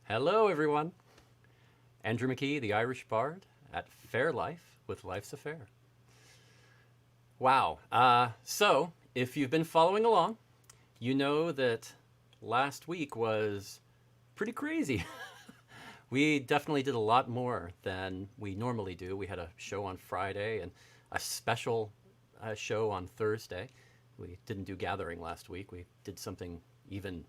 Hello, everyone. Andrew McKee, the Irish Bard, at Faire Life with Life's Affair. Wow. So, if you've been following along, you know that last week was pretty crazy. We definitely did a lot more than we normally do. We had a show on Friday and a special show on Thursday. We didn't do Gathering last week. We did something even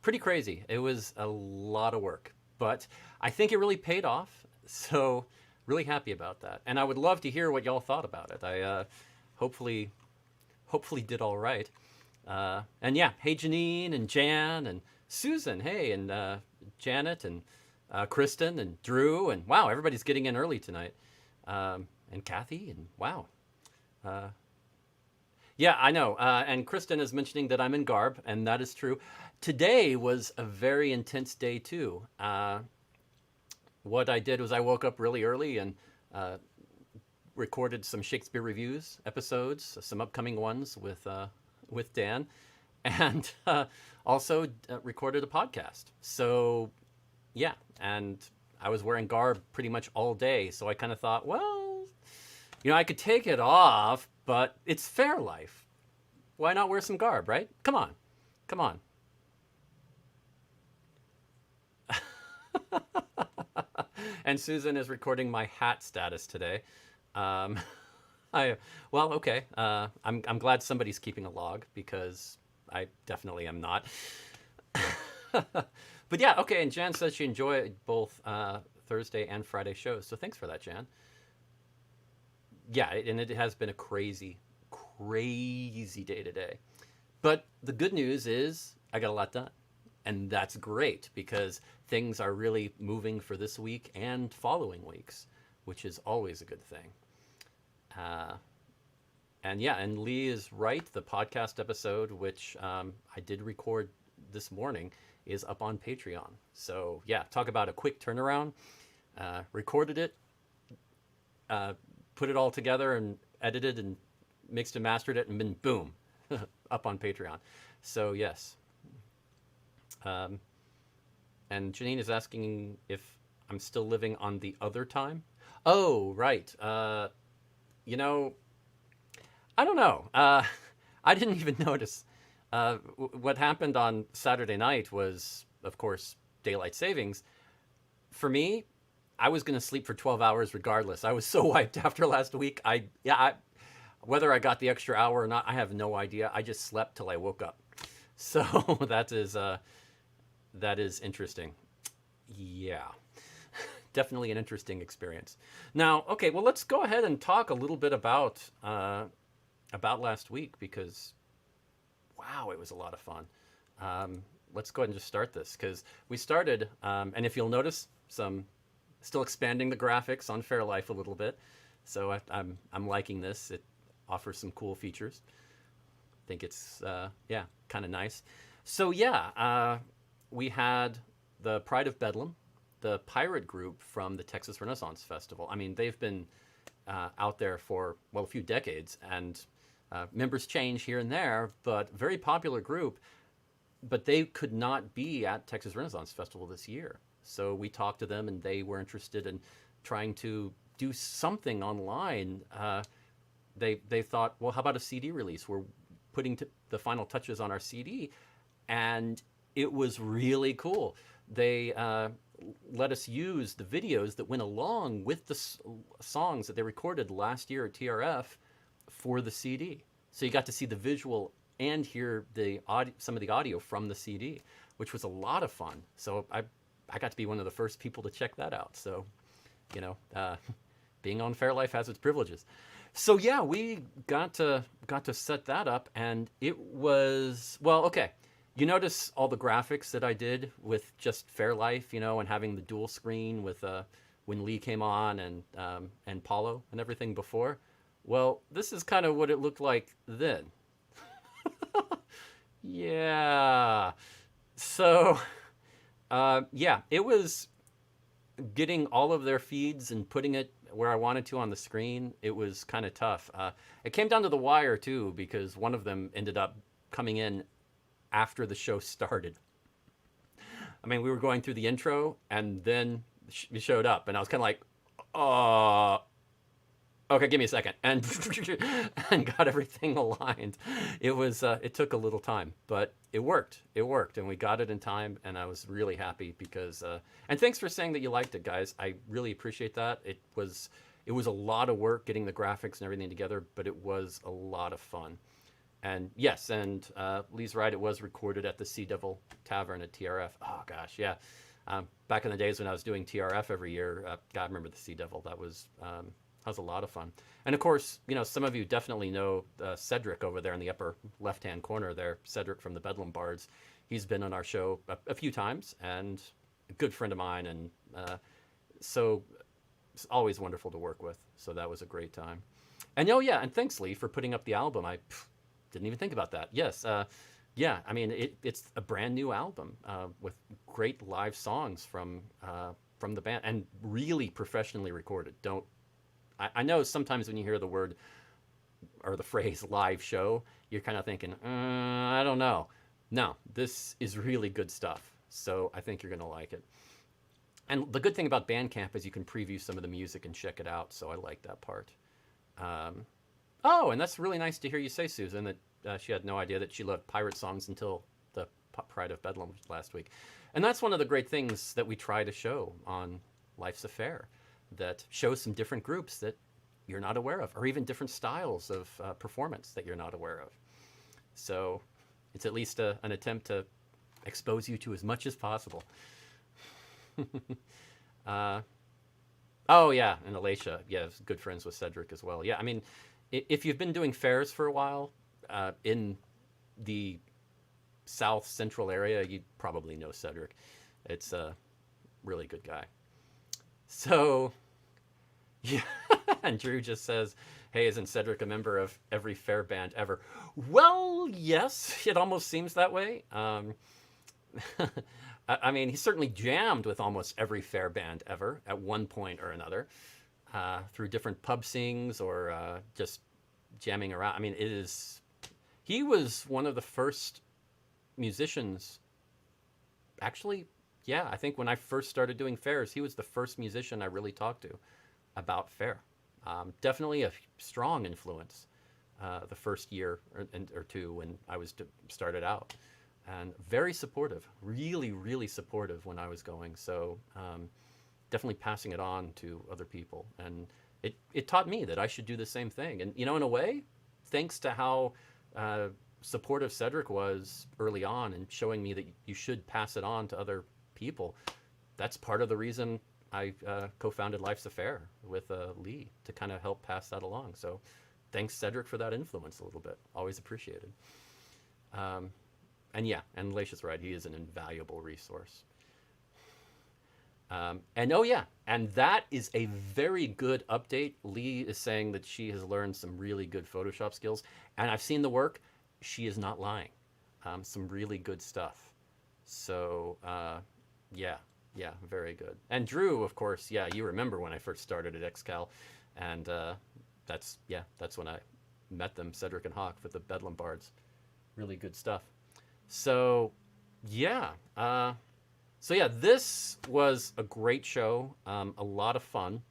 pretty crazy. It was a lot of work, but I think it really paid off. So, really happy about that. And I would love to hear what y'all thought about it. I hopefully hopefully did all right. And yeah, hey Janine and Jan and Susan, hey, and Janet and Kristen and Drew, and wow, everybody's getting in early tonight. And Kathy, and wow. Uh, yeah, I know. And Kristen is mentioning that I'm in garb, and that is true. Today was a very intense day too. What I did was I woke up really early and uh, recorded some Shakespeare reviews episodes, some upcoming ones with Dan, and also recorded a podcast. So yeah, and I was wearing garb pretty much all day, so I kind of thought, well, I could take it off, but it's Fair Life. Why not wear some garb, right? Come on, come on. And Susan is recording my hat status today. Um, okay. I'm glad somebody's keeping a log because I definitely am not. But yeah, okay. And Jan says she enjoyed both Thursday and Friday shows. So thanks for that, Jan. Yeah, and it has been a crazy, crazy day today. But the good news is I got a lot done. And that's great because things are really moving for this week and following weeks, which is always a good thing. Uh, and yeah, and Lee is right. The podcast episode, which I did record this morning, is up on Patreon. So yeah, talk about a quick turnaround. Recorded it, put it all together and edited and mixed and mastered it, and then boom, up on Patreon. So yes. Um, and Janine is asking if I'm still living on the other time. Oh, right. You know, I don't know. I didn't even notice. What happened on Saturday night was, of course, daylight savings. For me, I was going to sleep for 12 hours regardless. I was so wiped after last week. Whether I got the extra hour or not, I have no idea. I just slept till I woke up. So that is interesting. Yeah, definitely an interesting experience. Now, okay, well, let's go ahead and talk a little bit about last week because, wow, it was a lot of fun. Let's go ahead and just start this because we started, and if you'll notice, some still expanding the graphics on Fair Life a little bit. So I'm liking this. It offers some cool features. I think it's yeah, kind of nice. So yeah, we had the Pride of Bedlam, the pirate group from the Texas Renaissance Festival. I mean, they've been out there for, well, a few decades, and members change here and there, but very popular group. But they could not be at Texas Renaissance Festival this year. So we talked to them, and they were interested in trying to do something online. They thought, well, how about a CD release? We're putting the final touches on our CD, and it was really cool. They let us use the videos that went along with the songs that they recorded last year at TRF for the CD. So you got to see the visual and hear the some of the audio from the CD, which was a lot of fun. So I got to be one of the first people to check that out. So, being on Fair Life has its privileges. So yeah, we got to set that up, and it was, well, okay. You notice all the graphics that I did with just Fair Life, and having the dual screen with when Lee came on and Paulo and everything before. Well, this is kind of what it looked like then. Yeah. So, yeah, it was getting all of their feeds and putting it where I wanted to on the screen. It was kind of tough. It came down to the wire too, because one of them ended up coming in after the show started. I mean, we were going through the intro, and then she showed up, and I was kind of like, "Oh, okay, give me a second," and and got everything aligned. It took a little time, but it worked. It worked, and we got it in time, and I was really happy because. And thanks for saying that you liked it, guys. I really appreciate that. It was a lot of work getting the graphics and everything together, but it was a lot of fun. And yes, and Lee's right. It was recorded at the Sea Devil Tavern at TRF. Oh gosh, yeah. Back in the days when I was doing TRF every year, God, I remember the Sea Devil. That was a lot of fun. And of course, some of you definitely know Cedric over there in the upper left-hand corner there. Cedric from the Bedlam Bards. He's been on our show a few times, and a good friend of mine, and so it's always wonderful to work with. So that was a great time. And oh yeah, and thanks Lee for putting up the album. I didn't even think about that. Yes, yeah. I mean, it's a brand new album with great live songs from the band, and really professionally recorded. Don't I know sometimes when you hear the word or the phrase live show, you're kind of thinking, I don't know. No, this is really good stuff. So I think you're going to like it. And the good thing about Bandcamp is you can preview some of the music and check it out. So I like that part. Oh, and that's really nice to hear you say, Susan, that she had no idea that she loved pirate songs until the Pride of Bedlam last week. And that's one of the great things that we try to show on Life's Affair, that shows some different groups that you're not aware of, or even different styles of performance that you're not aware of. So it's at least an attempt to expose you to as much as possible. Oh yeah, and Alacia, yeah, good friends with Cedric as well. Yeah, I mean, if you've been doing fairs for a while in the South Central area, you probably know Cedric. It's a really good guy. So, yeah, and Drew just says, hey, isn't Cedric a member of every fair band ever? Well, yes, it almost seems that way. I mean, he's certainly jammed with almost every fair band ever at one point or another through different pub sings or just jamming around. I mean, he was one of the first musicians, actually, yeah, I think when I first started doing fairs, he was the first musician I really talked to about fair. Definitely a strong influence the first year or two when I started out. And very supportive, really, really supportive when I was going. So definitely passing it on to other people. And it taught me that I should do the same thing. And, in a way, thanks to how supportive Cedric was early on and showing me that you should pass it on to other people, that's part of the reason I co-founded Life's Affair with Lee, to kind of help pass that along. So thanks, Cedric, for that influence a little bit. Always appreciated. And yeah, and Lacia's right. He is an invaluable resource. And oh yeah, and that is a very good update. Lee is saying that she has learned some really good Photoshop skills, and I've seen the work. She is not lying. Some really good stuff. So yeah, very good. And Drew, of course, yeah, you remember when I first started at XCal, and that's when I met them, Cedric and Hawk, with the Bedlam Bards. Really good stuff. So yeah, this was a great show, a lot of fun,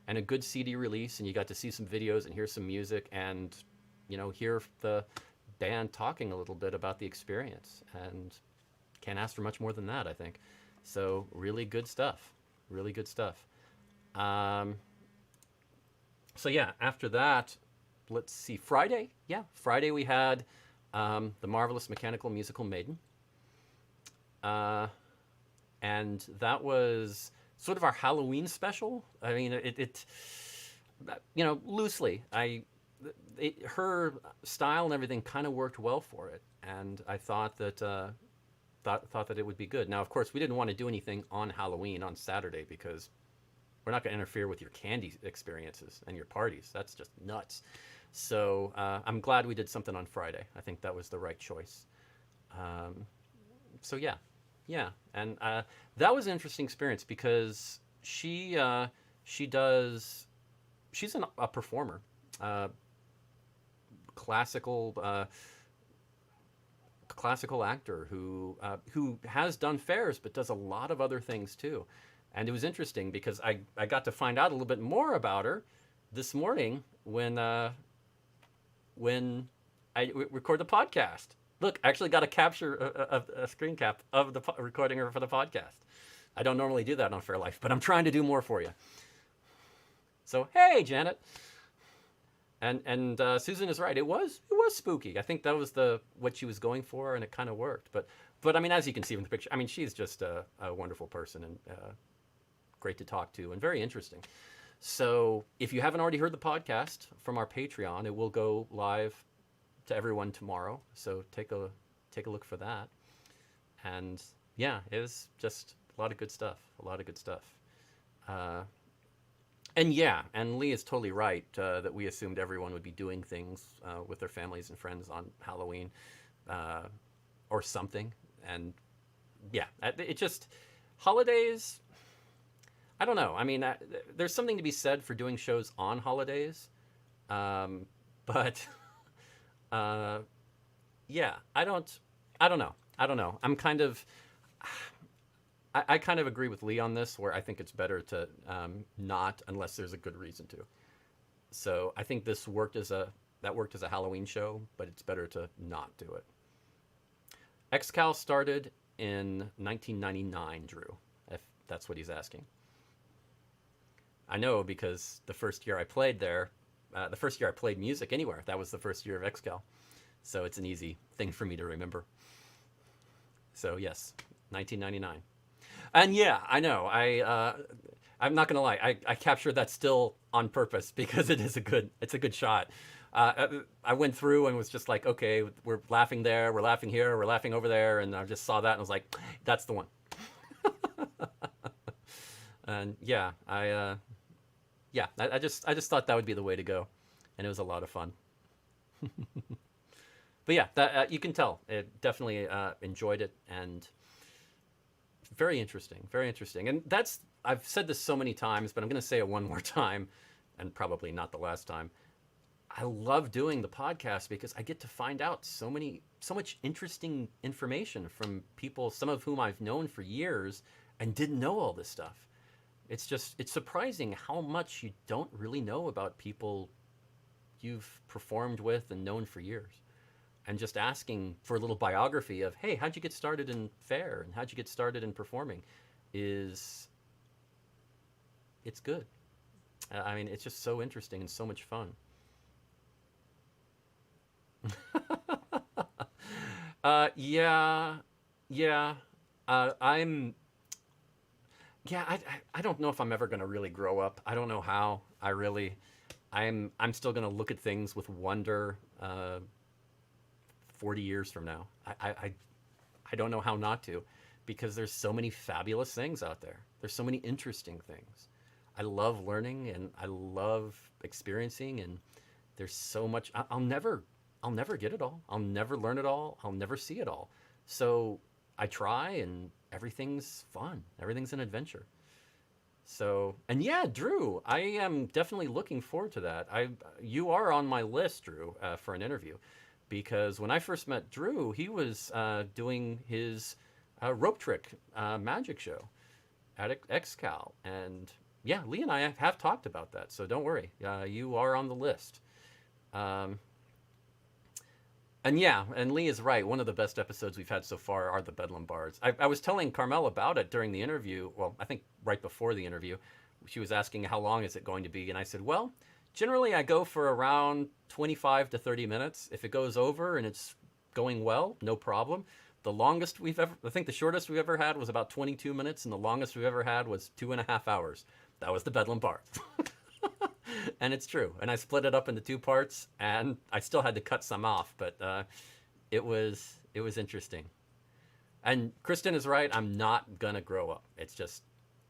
and a good CD release. And you got to see some videos and hear some music, and hear the band talking a little bit about the experience. And can't ask for much more than that, I think. So really good stuff. Really good stuff. So yeah, after that, let's see. Friday we had The Marvelous Mechanical Musical Maiden. And that was sort of our Halloween special. I mean, it loosely. Her style and everything kind of worked well for it, and I thought that thought that it would be good. Now, of course, we didn't want to do anything on Halloween on Saturday because we're not going to interfere with your candy experiences and your parties. That's just nuts. So I'm glad we did something on Friday. I think that was the right choice. So yeah, and that was an interesting experience because she's a performer, classical classical actor who has done fairs but does a lot of other things too. And it was interesting because I got to find out a little bit more about her this morning when record the podcast. Look, I actually got a capture a screen cap of the recording her for the podcast. I don't normally do that on Faire Life, but I'm trying to do more for you. So hey, Janet. And Susan is right. It was spooky. I think that was what she was going for, and it kind of worked. But I mean, as you can see from the picture, I mean, she's just a wonderful person and great to talk to and very interesting. So if you haven't already heard the podcast from our Patreon, it will go live to everyone tomorrow. So take a look for that. And yeah, it was just a lot of good stuff. A lot of good stuff. And yeah, and Lee is totally right that we assumed everyone would be doing things with their families and friends on Halloween or something. And yeah, it just, holidays, I don't know. I mean, there's something to be said for doing shows on holidays. But yeah, I don't know. I'm kind of, I kind of agree with Lee on this, where I think it's better to not unless there's a good reason to. So I think that worked as a Halloween show, but it's better to not do it. XCal started in 1999, Drew, if that's what he's asking. I know because the first year I played there, the first year I played music anywhere, that was the first year of XCal. So it's an easy thing for me to remember. So yes, 1999. And yeah, I know. I'm not gonna lie. I captured that still on purpose because it's a good shot. I went through and was just like, okay, we're laughing there, we're laughing here, we're laughing over there, and I just saw that and I was like, that's the one. And yeah, I just thought that would be the way to go, and it was a lot of fun. But yeah, that you can tell it definitely enjoyed it, and very interesting, very interesting. And I've said this so many times, but I'm going to say it one more time, and probably not the last time. I love doing the podcast because I get to find out so much interesting information from people, some of whom I've known for years and didn't know all this stuff. It's surprising how much you don't really know about people you've performed with and known for years. And just asking for a little biography of, hey, how'd you get started in fair and how'd you get started in performing it's good. I mean, it's just so interesting and so much fun. Yeah. I don't know if I'm ever going to really grow up. I don't know how. I'm still going to look at things with wonder 40 years from now. I don't know how not to, because there's so many fabulous things out there. There's so many interesting things. I love learning and I love experiencing, and there's so much. I'll never get it all. I'll never learn it all. I'll never see it all. So I try, and everything's fun. Everything's an adventure. So, and yeah, Drew, I am definitely looking forward to that. You are on my list, Drew, for an interview, because when I first met Drew, he was doing his rope trick magic show at XCal, and yeah, Lee and I have talked about that. So don't worry, you are on the list. And yeah, and Lee is right. One of the best episodes we've had so far are the Bedlam Bards. I was telling Carmel about it during the interview. Well, I think right before the interview. She was asking how long is it going to be, and I said, well, generally I go for around 25 to 30 minutes. If it goes over and it's going well, no problem. I think the shortest we've ever had was about 22 minutes, and the longest we've ever had was 2.5 hours. That was the Bedlam Bards. And it's true. And I split it up into 2 parts, and I still had to cut some off, but it was interesting. And Kristen is right. I'm not gonna grow up. It's just,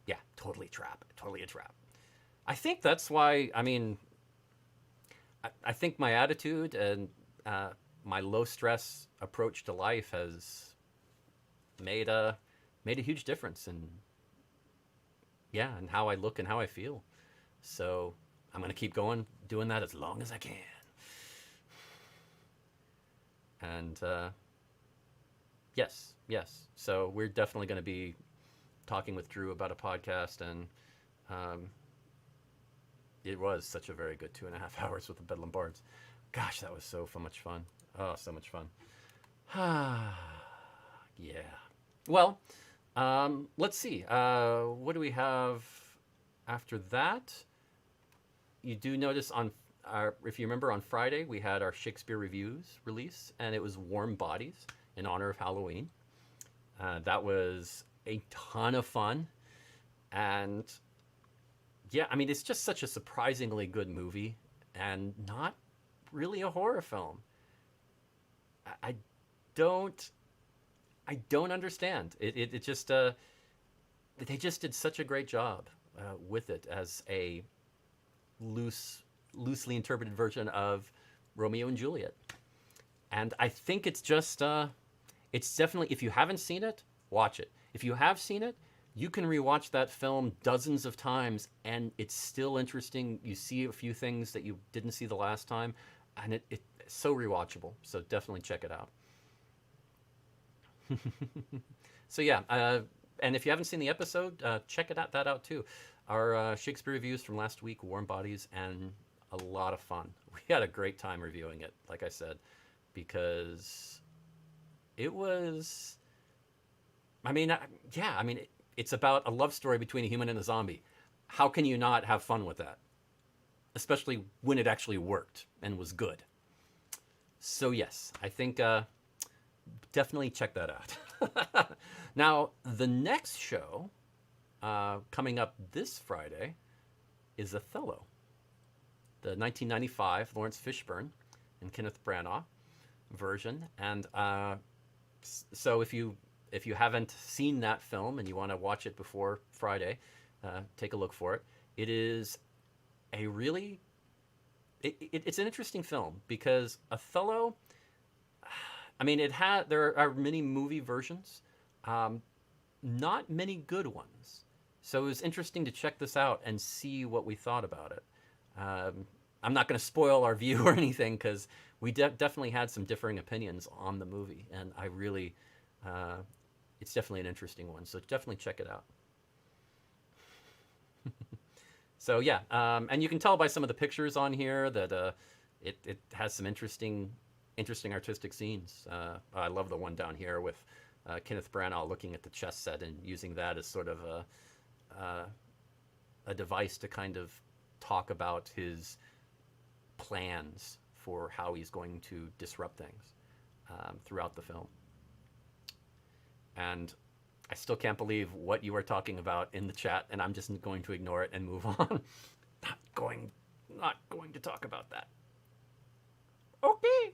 yeah, totally a trap. I think that's why. I mean, I think my attitude and my low stress approach to life has made a huge difference in how I look and how I feel. So I'm going to keep going, doing that as long as I can. And Yes, yes. So we're definitely going to be talking with Drew about a podcast, and um, it was such a very good 2.5 hours with the Bedlam Bards. Gosh, that was much fun. Oh, so much fun. Yeah. Well, let's see. What do we have after that? You do notice if you remember on Friday, we had our Shakespeare reviews release, and it was Warm Bodies in honor of Halloween. That was a ton of fun. And yeah, I mean, it's just such a surprisingly good movie and not really a horror film. I don't, I don't understand. It just, they just did such a great job with it as a loosely interpreted version of Romeo and Juliet. And I think it's definitely, if you haven't seen it, watch it. If you have seen it, you can rewatch that film dozens of times and it's still interesting. You see a few things that you didn't see the last time, and it's so rewatchable. So definitely check it out. So yeah, and if you haven't seen the episode, check that out too. Our Shakespeare reviews from last week, Warm Bodies, and a lot of fun. We had a great time reviewing it, like I said, because it was. I mean, yeah, I mean, it's about a love story between a human and a zombie. How can you not have fun with that? Especially when it actually worked and was good. So yes, I think definitely check that out. Now, the next show coming up this Friday is Othello, the 1995 Lawrence Fishburne and Kenneth Branagh version. And so if you haven't seen that film and you want to watch it before Friday, take a look for it. It is a really it's an interesting film because Othello. I mean, there are many movie versions, not many good ones. So it was interesting to check this out and see what we thought about it. I'm not going to spoil our view or anything because we definitely had some differing opinions on the movie, and I really, it's definitely an interesting one. So definitely check it out. So yeah, and you can tell by some of the pictures on here that it has some interesting artistic scenes. I love the one down here with Kenneth Branagh looking at the chess set and using that as sort of a device to kind of talk about his plans for how he's going to disrupt things throughout the film. And I still can't believe what you are talking about in the chat, and I'm just going to ignore it and move on. Not going to talk about that. Okay.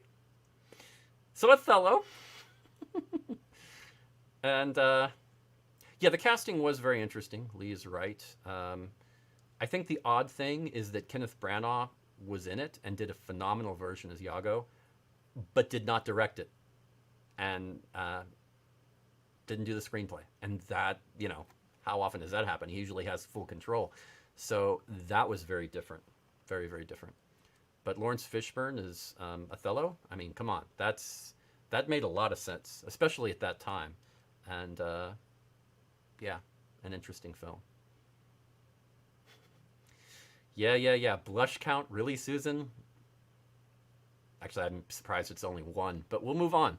So Othello. And yeah, the casting was very interesting. Lee is right. I think the odd thing is that Kenneth Branagh was in it and did a phenomenal version as Iago, but did not direct it. And didn't do the screenplay. And that, how often does that happen? He usually has full control. So that was very different. Very, very different. But Lawrence Fishburne is Othello. I mean, come on. That made a lot of sense, especially at that time. And yeah, an interesting film. Yeah. Blush count, really, Susan? Actually, I'm surprised it's only one, but we'll move on.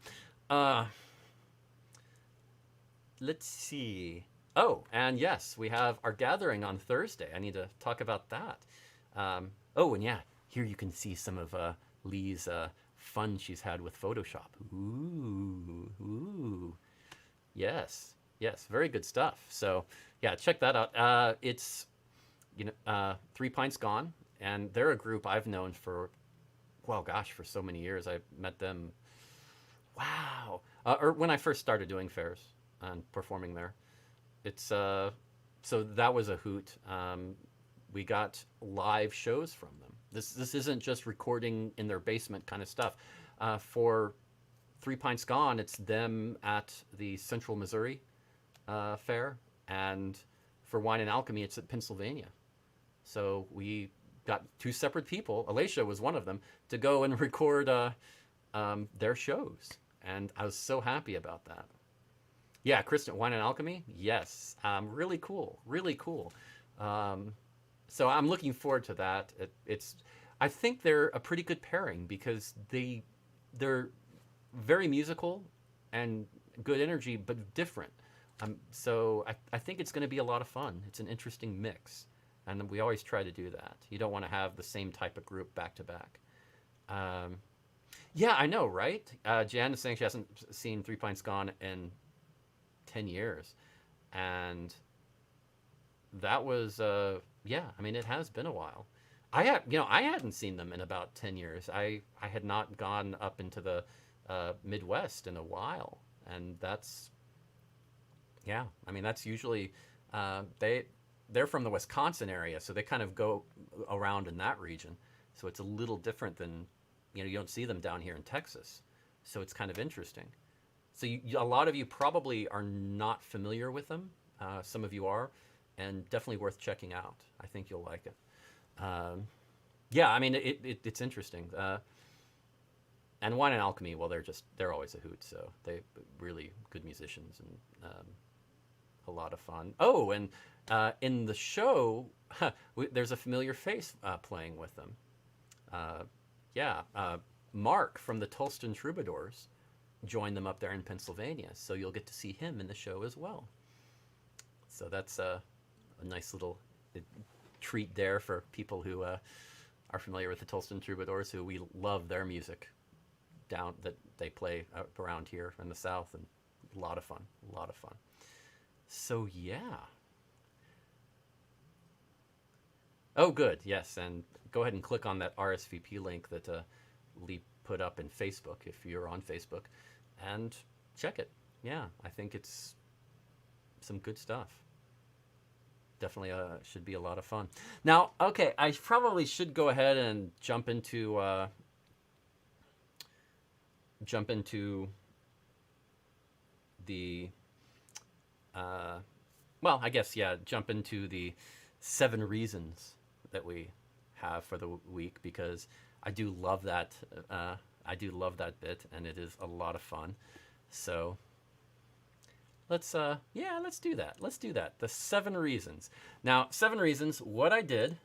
Let's see. Oh, and yes, we have our gathering on Thursday. I need to talk about that. Oh, and yeah, here you can see some of Lee's fun she's had with Photoshop. Ooh. Yes, very good stuff. So yeah, check that out. It's 3 Pints Gone, and they're a group I've known for, well, gosh, for so many years. I met them, wow, or when I first started doing fairs and performing there. It's so that was a hoot. We got live shows from them. This isn't just recording in their basement kind of stuff. For 3 Pints Gone, it's them at the Central Missouri Fair, and for Wine and Alchemy, it's at Pennsylvania. So we got 2 separate people. Alicia was one of them to go and record their shows, and I was so happy about that. Yeah, Kristen, Wine and Alchemy. Yes, really cool, really cool. Um, so I'm looking forward to that. It's, I think they're a pretty good pairing because they're very musical and good energy, but different. So I think it's going to be a lot of fun. It's an interesting mix, and we always try to do that. You don't want to have the same type of group back to back. Um, yeah, I know, right? Jan is saying she hasn't seen Three Pints Gone in 10 years, and that was yeah. I mean, it has been a while. I hadn't seen them in about 10 years. I had not gone up into the Midwest in a while, and that's yeah. I mean, that's usually they're from the Wisconsin area, so they kind of go around in that region. So it's a little different than you don't see them down here in Texas. So it's kind of interesting. So a lot of you probably are not familiar with them. Some of you are, and definitely worth checking out. I think you'll like it. Um, yeah, I mean it's interesting. And Wine and Alchemy, well, they're always a hoot. So they really good musicians and a lot of fun. Oh, and in the show, there's a familiar face playing with them. Uh, yeah, Mark from the Tulston Troubadours joined them up there in Pennsylvania, so you'll get to see him in the show as well. So that's a nice little treat there for people who are familiar with the Tulston Troubadours, who we love their music down that they play around here in the South, and a lot of fun, a lot of fun. So yeah. Oh, good. Yes, and go ahead and click on that RSVP link that Lee put up in Facebook if you're on Facebook, and check it. Yeah, I think it's some good stuff. Definitely should be a lot of fun. Now, okay, I probably should go ahead and jump into the well, I guess yeah, jump into the 7 reasons that we have for the week, because I do love that. I do love that bit, and it is a lot of fun. So let's do that. Let's do that. The 7 reasons. Now, 7 reasons. What I did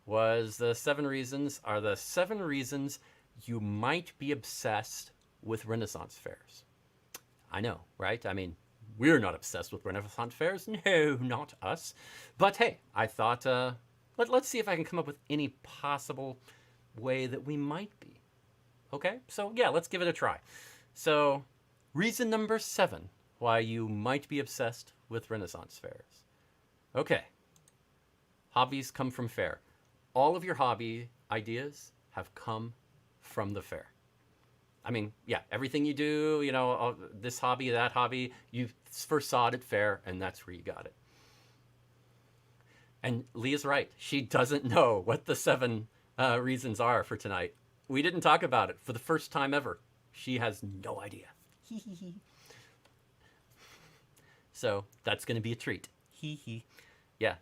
was the 7 reasons are the 7 reasons you might be obsessed with Renaissance fairs. I know, right? I mean, we're not obsessed with Renaissance fairs. No, not us. But hey, I thought, let's see if I can come up with any possible way that we might be. Okay? So, yeah, let's give it a try. So, reason number 7 why you might be obsessed with Renaissance fairs. Okay. Hobbies come from fair. All of your hobby ideas have come from the fair. I mean, yeah, everything you do, this hobby, that hobby, you first saw it at fair, and that's where you got it. And Leah's right. She doesn't know what the 7 reasons are for tonight. We didn't talk about it for the first time ever. She has no idea. So that's going to be a treat. Yeah.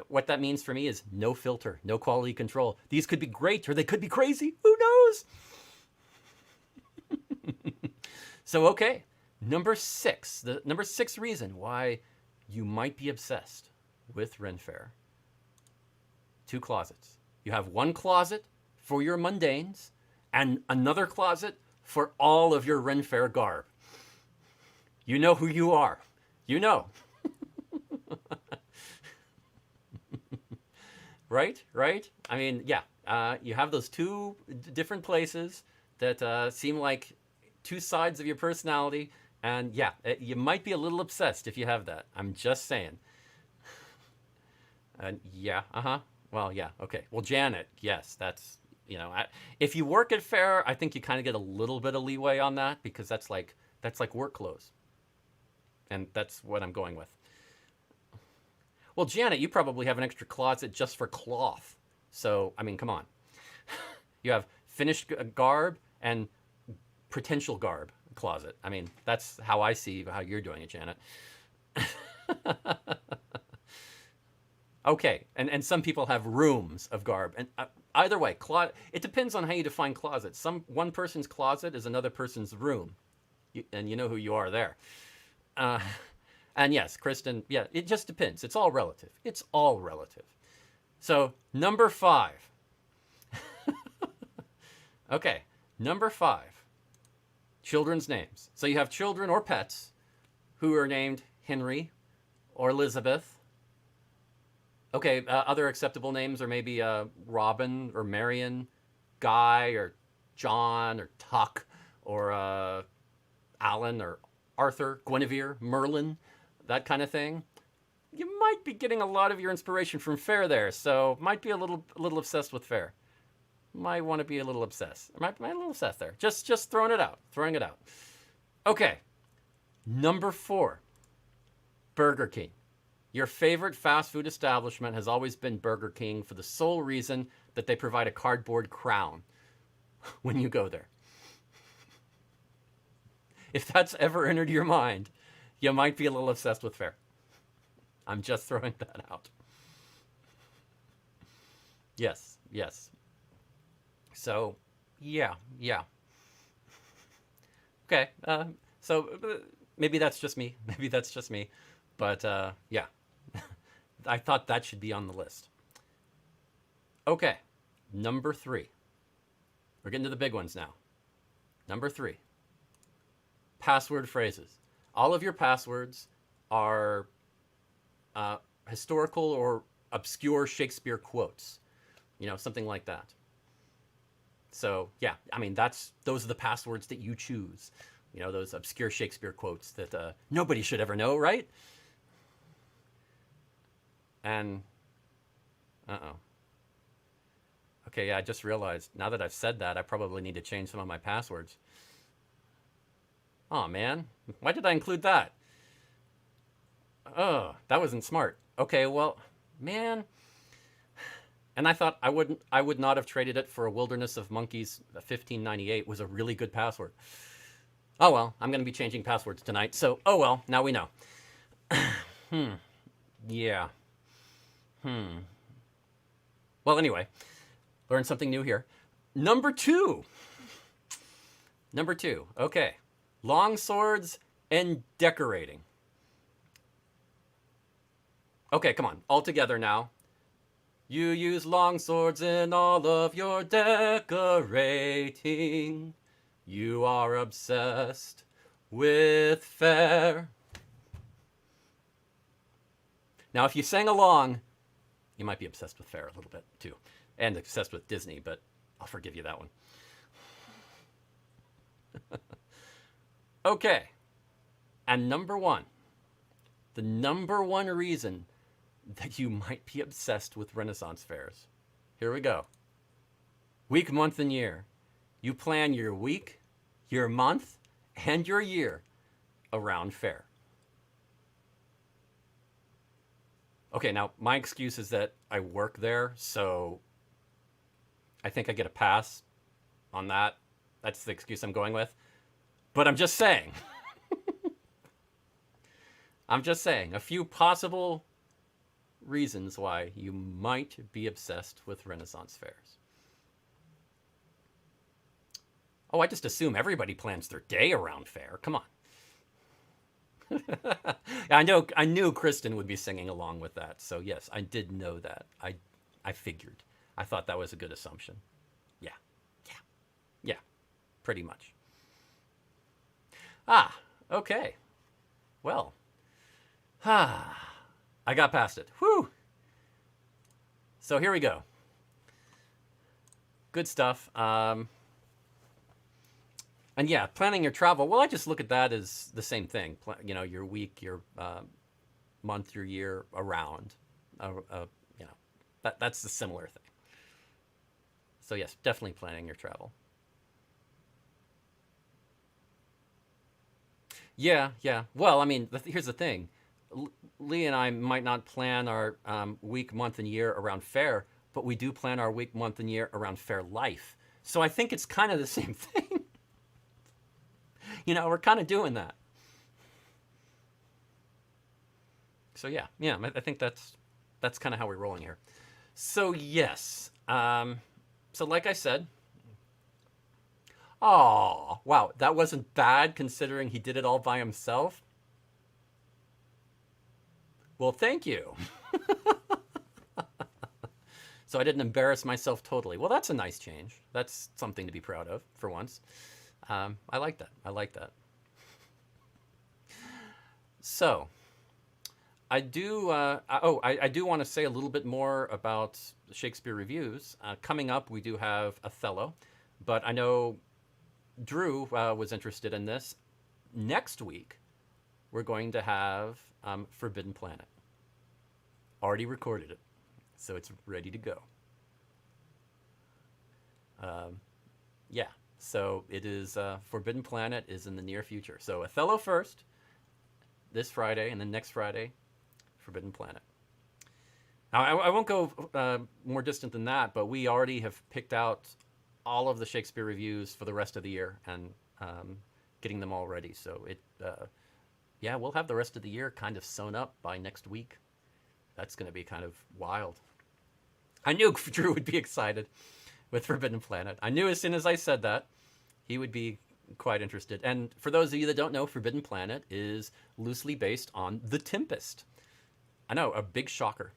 What that means for me is no filter, no quality control. These could be great or they could be crazy. Who knows? So, okay. Number 6. The number 6 reason why you might be obsessed with Ren Fair. 2 closets. You have one closet for your mundanes and another closet for all of your Ren Fair garb. You know who you are. You know. Right? I mean, yeah. You have those 2 different places that seem like 2 sides of your personality. And yeah, you might be a little obsessed if you have that. I'm just saying. Yeah, Well, yeah, okay. Well, Janet, yes, that's, if you work at fair, I think you kind of get a little bit of leeway on that, because that's like work clothes. And that's what I'm going with. Well, Janet, you probably have an extra closet just for cloth. So, I mean, come on. You have finished garb and potential garb closet. I mean, that's how I see how you're doing it, Janet. Okay, and some people have rooms of garb. And either way, it depends on how you define closet. One person's closet is another person's room. And you know who you are there. Uh, and yes, Kristen, yeah, it just depends. It's all relative. It's all relative. So, number 5. Okay, number 5, children's names. So you have children or pets who are named Henry or Elizabeth. Okay, other acceptable names are maybe Robin or Marion, Guy or John or Tuck or Alan or Arthur, Guinevere, Merlin, that kind of thing. You might be getting a lot of your inspiration from Faire there, so might be a little obsessed with Faire. Might want to be a little obsessed. Might a little obsessed there. Just throwing it out. Okay, number 4, Burger King. Your favorite fast food establishment has always been Burger King for the sole reason that they provide a cardboard crown when you go there. If that's ever entered your mind, you might be a little obsessed with Faire. I'm just throwing that out. Yes. So, yeah. Okay, so maybe that's just me. But yeah, I thought that should be on the list. Okay, number 3. We're getting to the big ones now. Number 3, password phrases. All of your passwords are historical or obscure Shakespeare quotes, something like that. So yeah, I mean, those are the passwords that you choose. Those obscure Shakespeare quotes that nobody should ever know, right? And okay, yeah, I just realized now that I've said that, I probably need to change some of my passwords. Oh man, why did I include that? Oh, that wasn't smart. Okay, well, man. And I thought I would not have traded it for a Wilderness of Monkeys 1598 was a really good password. Oh well, I'm going to be changing passwords tonight. So, oh well, now we know. Yeah. Well, anyway, learn something new here. Number 2. Okay. Long swords and decorating. Okay, come on. All together now. You use long swords in all of your decorating. You are obsessed with Faire. Now, if you sang along, you might be obsessed with Faire a little bit too. And obsessed with Disney, but I'll forgive you that one. Okay. And number 1. The number 1 reason that you might be obsessed with Renaissance fairs. Here we go. Week, month, and year. You plan your week, your month, and your year around Faire. Okay, now my excuse is that I work there, so I think I get a pass on that. That's the excuse I'm going with. But I'm just saying. A few possible reasons why you might be obsessed with Renaissance fairs. Oh, I just assume everybody plans their day around Faire. Come on. I knew Kristen would be singing along with that. So yes, I did know that. I figured. I thought that was a good assumption. Yeah. Pretty much. Okay. Well. I got past it. Whew. So here we go. Good stuff. And yeah, planning your travel. Well, I just look at that as the same thing. Your week, your month, your year around. That's the similar thing. So yes, definitely planning your travel. Yeah. Well, I mean, here's the thing. Lee and I might not plan our week, month, and year around Faire, but we do plan our week, month, and year around Faire Life. So I think it's kind of the same thing. We're kind of doing that. So yeah, I think that's kind of how we're rolling here. So yes, so like I said, oh wow, that wasn't bad considering he did it all by himself. Well, thank you. So I didn't embarrass myself totally. Well, that's a nice change. That's something to be proud of for once. I like that. I like that. So I do want to say a little bit more about Shakespeare reviews. Coming up, we do have Othello, but I know Drew was interested in this. Next week, we're going to have Forbidden Planet. Already recorded it, so it's ready to go. Um, yeah, so it is Forbidden Planet is in the near future. So Othello first, this Friday, and then next Friday, Forbidden Planet. Now, I won't go more distant than that, but we already have picked out all of the Shakespeare reviews for the rest of the year and getting them all ready. So yeah, we'll have the rest of the year kind of sewn up by next week. That's going to be kind of wild. I knew Drew would be excited with Forbidden Planet. I knew as soon as I said that, he would be quite interested. And for those of you that don't know, Forbidden Planet is loosely based on The Tempest. I know, a big shocker.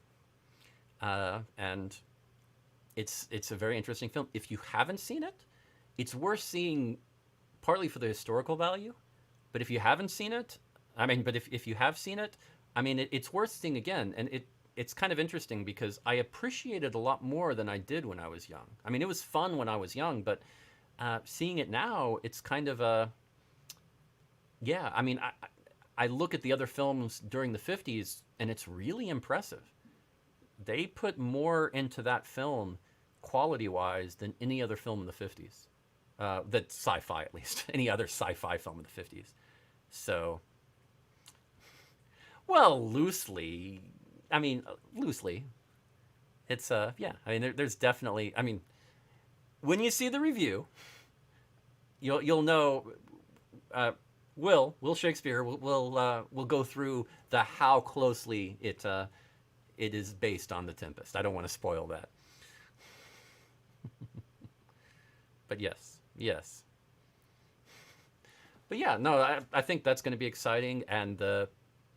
And it's a very interesting film. If you haven't seen it, it's worth seeing partly for the historical value. But if you haven't seen it, but if you have seen it, it's worth seeing again. And it's kind of interesting because I appreciate it a lot more than I did when I was young. It was fun when I was young, but seeing it now, it's kind of a, yeah, I look at the other films during the 50s and it's really impressive. They put more into that film quality-wise than any other film in the 50s. That's sci-fi, at least. Any other sci-fi film in the 50s. So, well, loosely. Loosely. It's, yeah. There's definitely, when you see the review, you'll know, Will Shakespeare will go through the how closely it is based on The Tempest. I don't want to spoil that. But yes. But yeah, no, I think that's going to be exciting, and the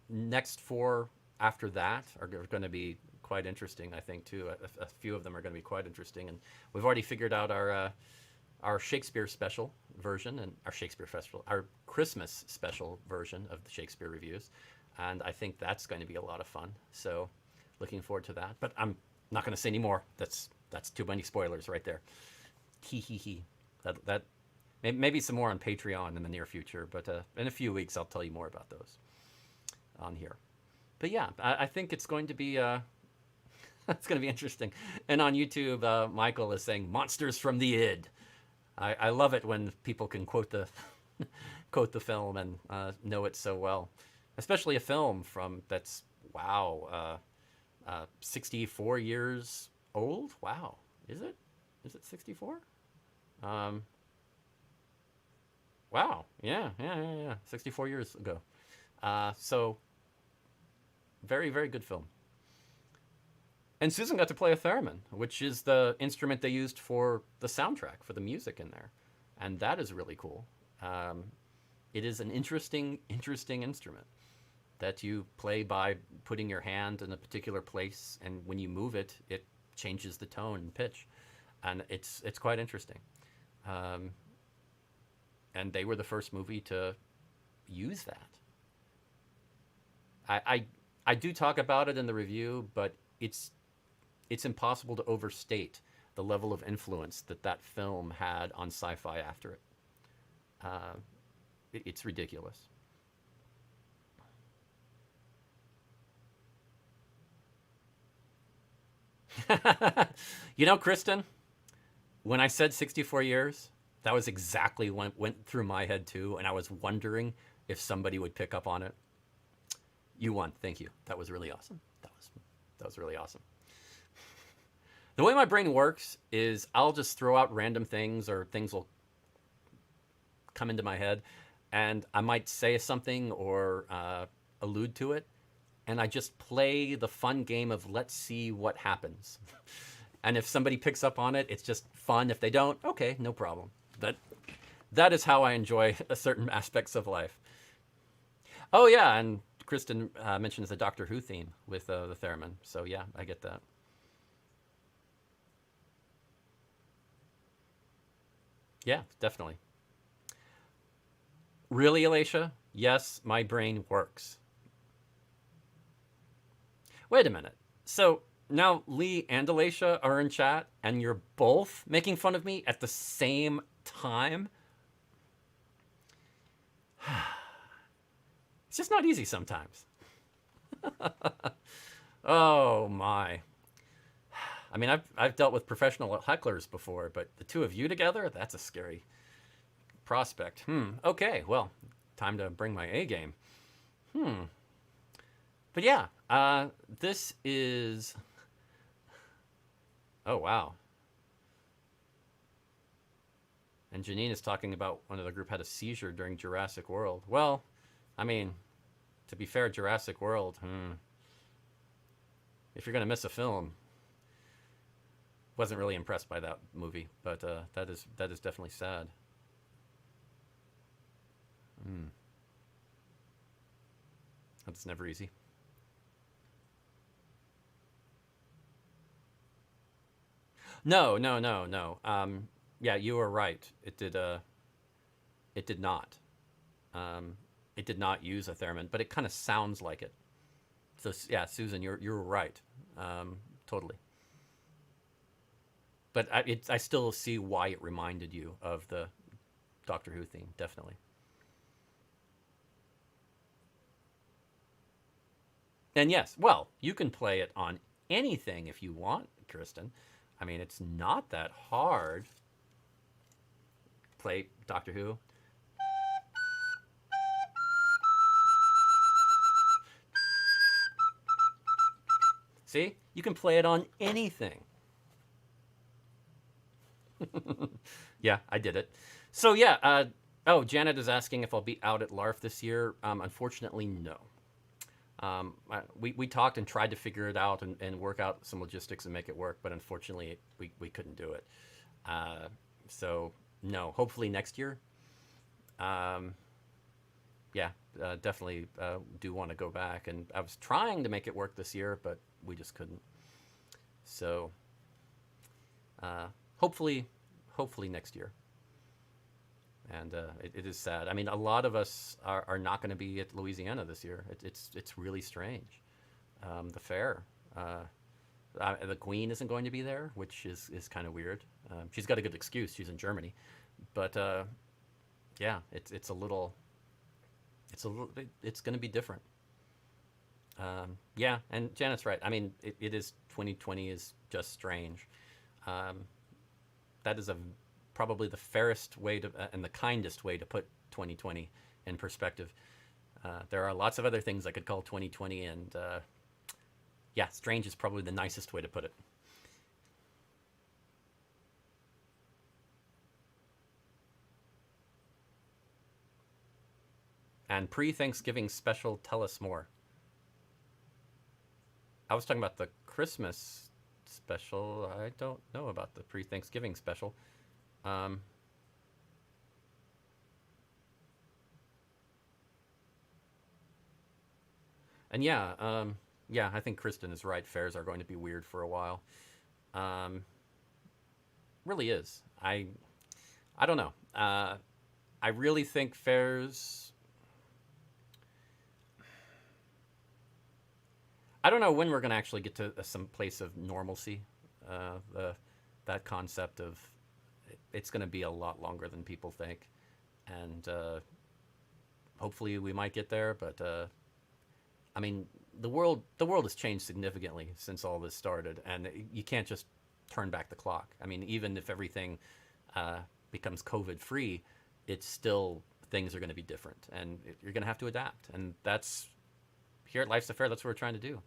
next four after that are going to be quite interesting, I think, too. A few of them are going to be quite interesting, and we've already figured out our Shakespeare special version and our Christmas special version of the Shakespeare reviews, and I think that's going to be a lot of fun. So, looking forward to that. But I'm not going to say any more. That's too many spoilers right there. Hee. That maybe some more on Patreon in the near future, but in a few weeks I'll tell you more about those on here. But yeah, I think it's going to be it's going to be interesting. And on YouTube, Michael is saying "Monsters from the Id." I love it when people can quote the quote the film and know it so well, especially a film that's 64 years old. Wow, is it 64? Wow, yeah, 64 years ago. So very, very good film. And Susan got to play a theremin, which is the instrument they used for the soundtrack, for the music in there. And that is really cool. It is an interesting instrument that you play by putting your hand in a particular place, and when you move it, it changes the tone and pitch. And it's quite interesting. And they were the first movie to use that. I do talk about it in the review, but it's impossible to overstate the level of influence that film had on sci-fi after it. It's ridiculous. Kristen, when I said 64 years, that was exactly what went through my head too, and I was wondering if somebody would pick up on it. You won. Thank you. That was really awesome. That was really awesome. The way my brain works is I'll just throw out random things, or things will come into my head, and I might say something or allude to it, and I just play the fun game of let's see what happens. And if somebody picks up on it, it's just fun. If they don't, okay, no problem. That is how I enjoy certain aspects of life. Oh yeah, and Kristen mentions the Doctor Who theme with the theremin. So yeah, I get that. Yeah, definitely. Really, Alicia? Yes, my brain works. Wait a minute. So now Lee and Alicia are in chat, and you're both making fun of me at the same time? It's just not easy sometimes. Oh my. I mean, I've dealt with professional hecklers before, but the two of you together, that's a scary prospect. Okay, well, time to bring my A game. But yeah, this is. Oh wow. And Janine is talking about one of the group had a seizure during Jurassic World. Well, I mean, to be fair, Jurassic World. If you're gonna miss a film, wasn't really impressed by that movie, but that is definitely sad. That's never easy. No, no, no, no. Yeah, you were right. It did. It did not. Um, it did not use a theremin, but it kind of sounds like it. So yeah, Susan, you're right. Totally. But I still see why it reminded you of the Doctor Who theme. Definitely. And yes, well, you can play it on anything if you want, Kristen. I mean, it's not that hard. Play Doctor Who. See, you can play it on anything. Yeah, I did it. So yeah. Oh, Janet is asking if I'll be out at LARF this year. Unfortunately, no. We talked and tried to figure it out and work out some logistics and make it work, but unfortunately, we couldn't do it. Uh, so no. Hopefully next year. Um, yeah, definitely do want to go back. And I was trying to make it work this year, but we just couldn't. So uh, hopefully, hopefully next year. And it is sad. I mean, a lot of us are not going to be at Louisiana this year. It's really strange. The fair, the Queen isn't going to be there, which is kind of weird. She's got a good excuse. She's in Germany, but yeah, it's going to be different. Yeah, and Janet's right. I mean, it is 2020 is just strange. Um, that is probably the fairest way to and the kindest way to put 2020 in perspective. There are lots of other things I could call 2020, and yeah, strange is probably the nicest way to put it. And pre-Thanksgiving special, tell us more. I was talking about the Christmas special. I don't know about the pre-Thanksgiving special. Um, and yeah, yeah, I think Kristen is right. Fairs are going to be weird for a while. Um, really is. I don't know. I really think fairs. I don't know when we're going to actually get to some place of normalcy. The that concept of it's going to be a lot longer than people think, and hopefully we might get there. But I mean, the world has changed significantly since all this started, and you can't just turn back the clock. I mean, even if everything uh, becomes COVID free, it's still things are going to be different, and you're going to have to adapt. And that's here at Life's a Fair. That's what we're trying to do.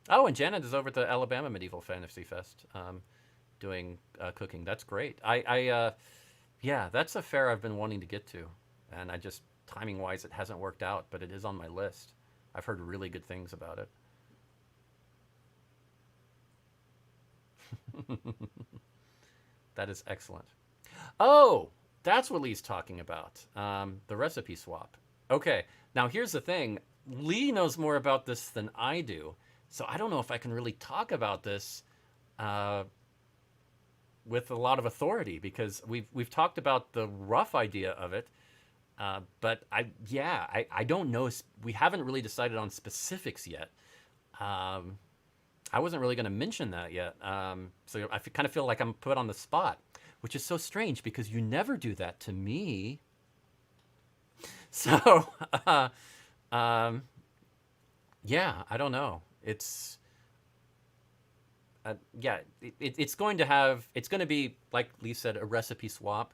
Oh, and Janet is over at the Alabama Medieval Fantasy Fest, doing cooking. That's great. Yeah, that's a fair I've been wanting to get to, and I just timing wise it hasn't worked out, but it is on my list. I've heard really good things about it. That is excellent. Oh, that's what Lee's talking about. The recipe swap. Okay. Now here's the thing. Lee knows more about this than I do, so I don't know if I can really talk about this uh, with a lot of authority because we've talked about the rough idea of it, but I don't know. We haven't really decided on specifics yet. Um, I wasn't really going to mention that yet, so I kind of feel like I'm put on the spot, which is so strange because you never do that to me. So, uh, um, yeah, I don't know. Yeah, it's going to have, it's going to be, like Lee said, a recipe swap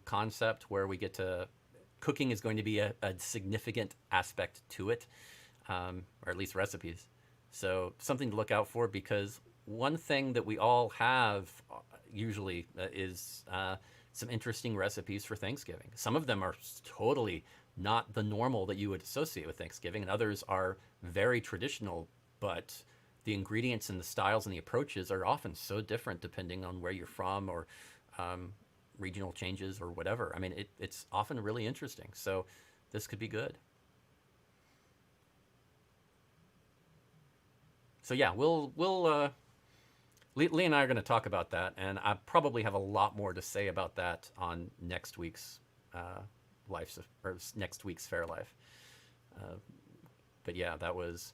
concept where we get to, cooking is going to be a significant aspect to it, or at least recipes. So something to look out for because one thing that we all have usually is some interesting recipes for Thanksgiving. Some of them are totally not the normal that you would associate with Thanksgiving, and others are very traditional, but the ingredients and the styles and the approaches are often so different depending on where you're from or um, regional changes or whatever. I mean, it's often really interesting. So this could be good. So yeah, Lee and I are going to talk about that, and I probably have a lot more to say about that on next week's uh, life or next week's Fair Life. Uh, but yeah, that was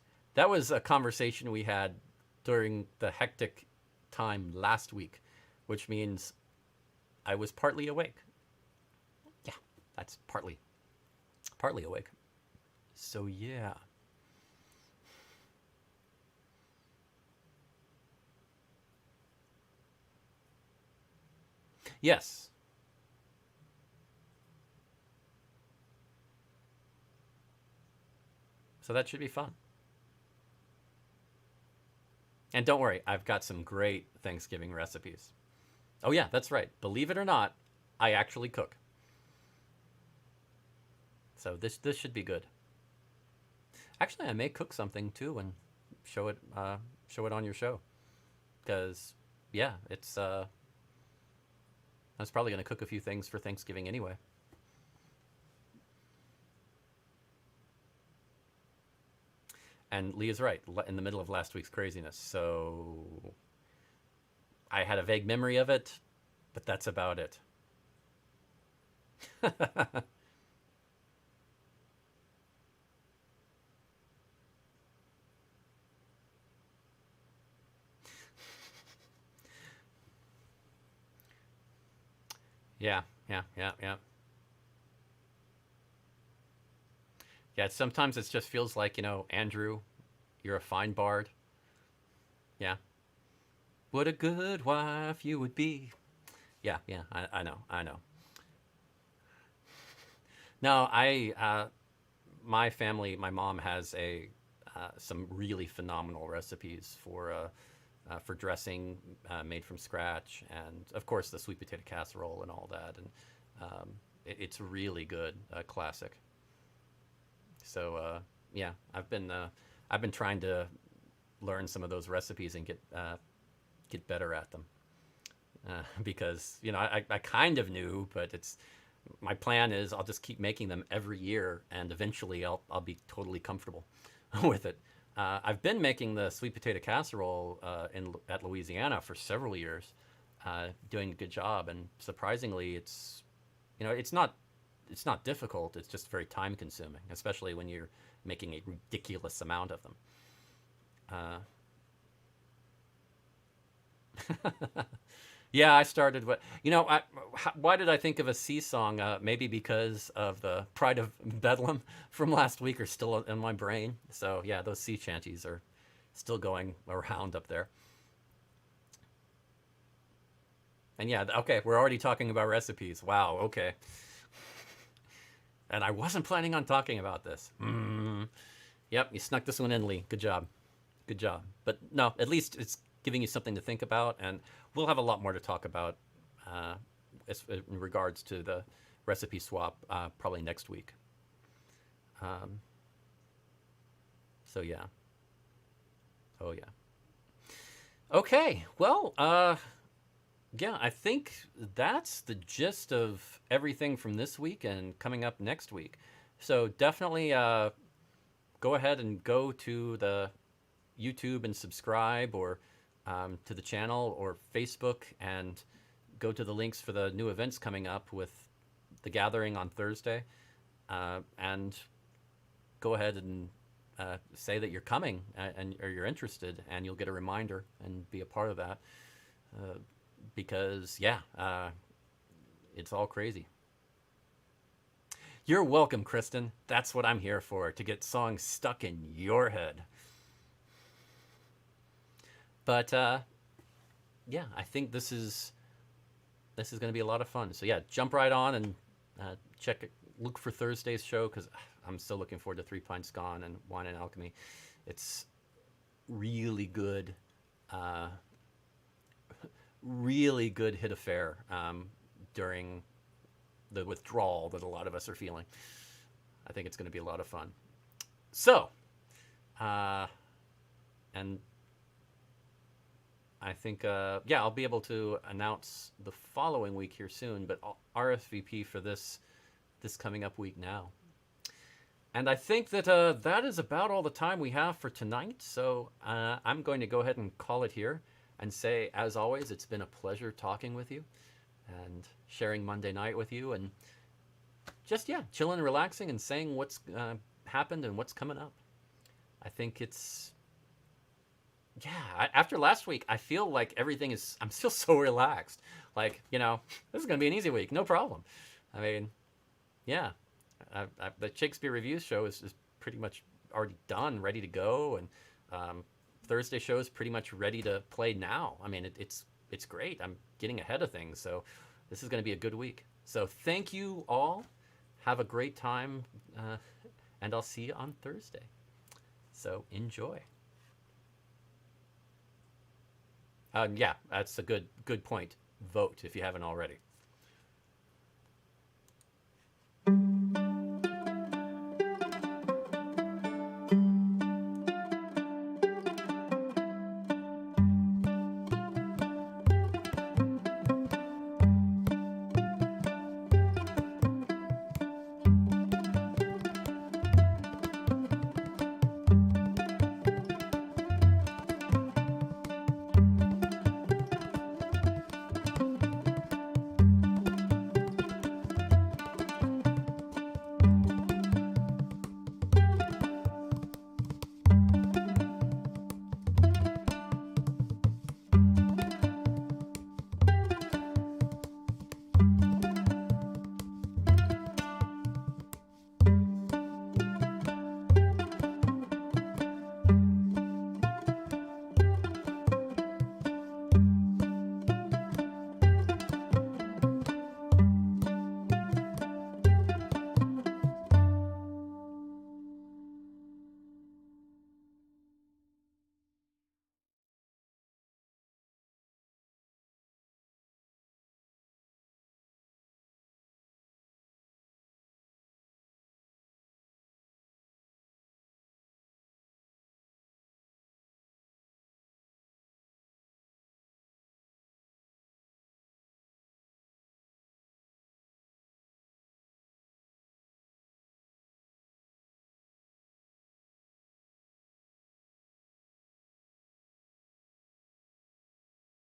a conversation we had during the hectic time last week, which means I was partly awake. Yeah, that's partly awake. So yeah, yes. So that should be fun. And don't worry, I've got some great Thanksgiving recipes. Oh yeah, that's right. Believe it or not, I actually cook. So this should be good. Actually, I may cook something too and show it show it on your show because yeah, it's I was probably going to cook a few things for Thanksgiving anyway. And Leah's right, in the middle of last week's craziness. So I had a vague memory of it, but that's about it. Yeah, yeah, yeah, yeah. Yeah, sometimes it just feels like, Andrew, you're a fine bard. Yeah. What a good wife you would be. Yeah, yeah, I know, I know. No, my family, my mom has some really phenomenal recipes for dressing made from scratch, and of course the sweet potato casserole and all that, and it's really good, classic. So yeah, I've been trying to learn some of those recipes and get better at them because I kind of knew, but it's my plan is I'll just keep making them every year, and eventually I'll be totally comfortable with it. I've been making the sweet potato casserole in at Louisiana for several years, doing a good job, and surprisingly, it's not difficult. It's just very time consuming, especially when you're making a ridiculous amount of them. Yeah, I started with why did I think of a sea song? Maybe because of the Pride of Bedlam from last week are still in my brain. So yeah, those sea shanties are still going around up there. And yeah, okay, we're already talking about recipes. Wow, okay. And I wasn't planning on talking about this. Yep, you snuck this one in, Lee. Good job. Good job. But no, at least it's giving you something to think about, and we'll have a lot more to talk about uh, in regards to the recipe swap probably next week. Um, so yeah. Oh yeah. Okay. Well, yeah, I think that's the gist of everything from this week and coming up next week. So definitely go ahead and go to the YouTube and subscribe, or to the channel or Facebook, and go to the links for the new events coming up with the gathering on Thursday, and go ahead and say that you're coming, and or you're interested, and you'll get a reminder and be a part of that. Because yeah, it's all crazy. You're welcome, Kristen. That's what I'm here for, to get songs stuck in your head. But yeah, I think this is going to be a lot of fun. So yeah, jump right on and check it. Look for Thursday's show, because I'm still looking forward to Three Pints Gone and Wine and Alchemy. It's really good, uh, really good hit affair during the withdrawal that a lot of us are feeling. I think it's going to be a lot of fun. So, uh, and I think, yeah, I'll be able to announce the following week here soon, but I'll RSVP for this coming up week now. And I think that that is about all the time we have for tonight. So I'm going to go ahead and call it here and say, as always, it's been a pleasure talking with you and sharing Monday night with you, and just, yeah, chilling and relaxing and saying what's happened and what's coming up. I think it's, yeah, after last week, I feel like everything is, I'm still so relaxed. Like, this is going to be an easy week. No problem. I mean, yeah, the Shakespeare Reviews show is pretty much already done, ready to go, and Thursday show is pretty much ready to play now. I mean, it's great. I'm getting ahead of things, so this is going to be a good week. So thank you all. Have a great time, and I'll see you on Thursday. So enjoy. Yeah, that's a good point. Vote if you haven't already.